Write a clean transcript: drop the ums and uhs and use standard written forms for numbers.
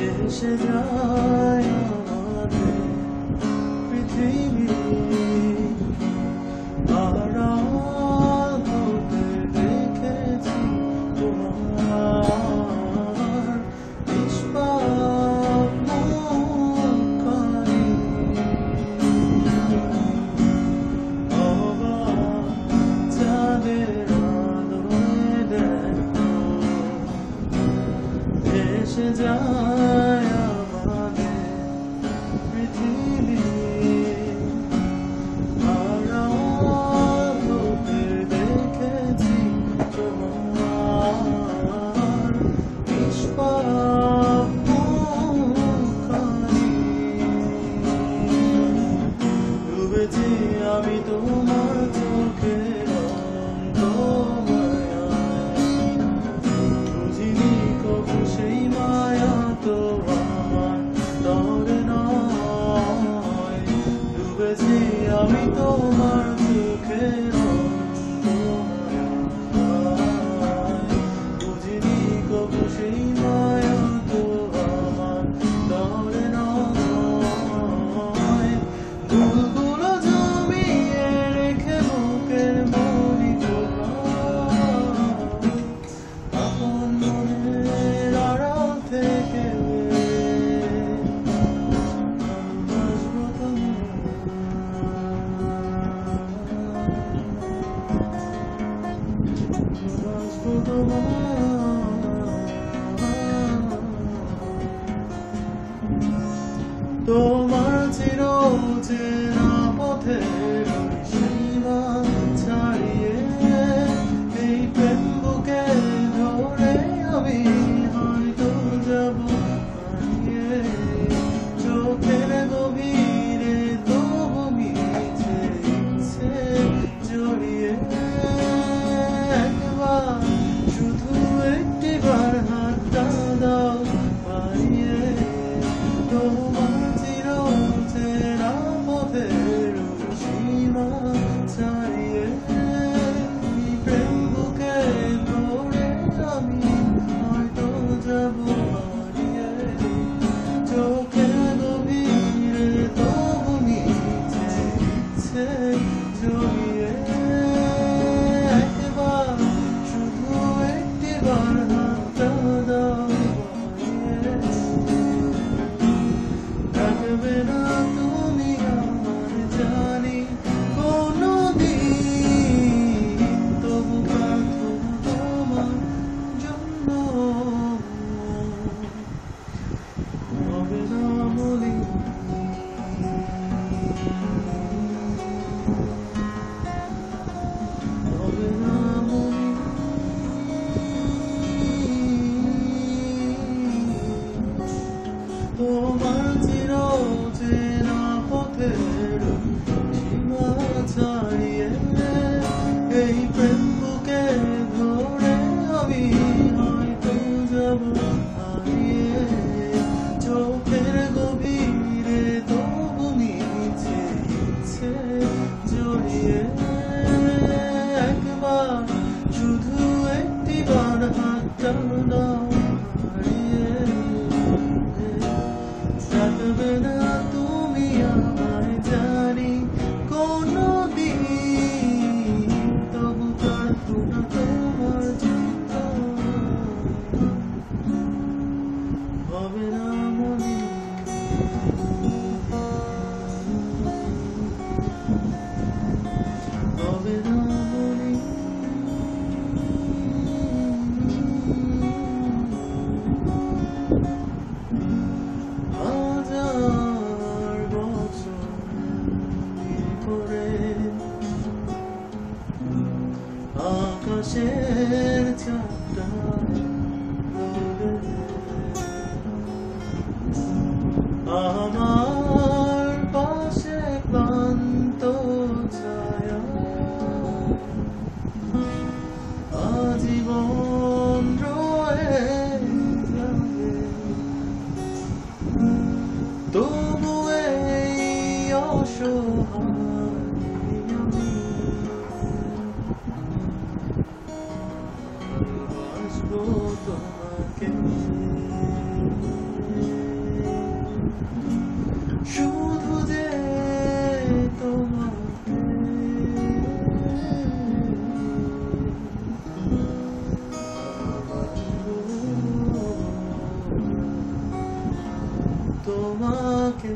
এসে যায় আমাদের পৃথিবী আড়াল হতে দেখেছি তোমার নিষ্পাপ মুখখানি অবাক চাঁদের আলোয় দেখো এসে যায় আমাদের পৃথিবী আড়াল হতে দেখেছি তোমার নিষ্পাপ মুখখানি ডুবেছি আমি তোমার চোখের অন্ধকারে বুঝিনি কবু সেই মায়া তো আমার তরে নয় ডুবেছি আমি তোমার চোখের অন্ধকারে বুঝিনি কবু সেই মায়া তো আমার তরে নয় ভুলগুলো জমিয়ে রেখে বুকের মনি আপন মনের আড়াল থেকে ভালোবাসবো তোমার চির চেনা পথের সীমা ছাড়িয়ে এই প্রেম বুকে ধরে আমি হয়তো যাব হারিয়ে চোখের গভীরে তবু মিছে ইচ্ছে জড়িয়ে একবার শুধু একটিবার হাতটা দাও পাইয়ে তোমার চির চেনা পথের সীমা ছাড়িয়ে প্রেম বুকে ধরে আমি হয়তো যাব হারিয়ে চোখের গভীরে তবু মিছে ইচ্ছে জড়িয়ে একবার শুধু একটিবার হাতটা দাও পাইয়ে থাকবে না তুমি আমার জানি কোনদিন তবু প্রার্থনা তোমার জন্য হবে না মলিন হবে না মলিন তোমার চির চেনা পথের সীমা ছাড়িয়ে এই প্রেম বুকে ধরে আমি হয়তো যাব হারিয়ে চোখের গভীরে তবু মিছে ইচ্ছে জড়িয়ে একবার শুধু একটিবার হাতটা দাও হারিয়ে থাকবে না তুমি আমায় জানি কোনদিন তবু প্রার্থনা তোমার জন্য হবে না মনে হবে না মনে হাজার বছর পরে আকাশের চাঁদটা ডুবে আমার পাশে ক্লান্ত ছায়া আজীবন রয়ে শুধু যে তোমাকে তোমাকে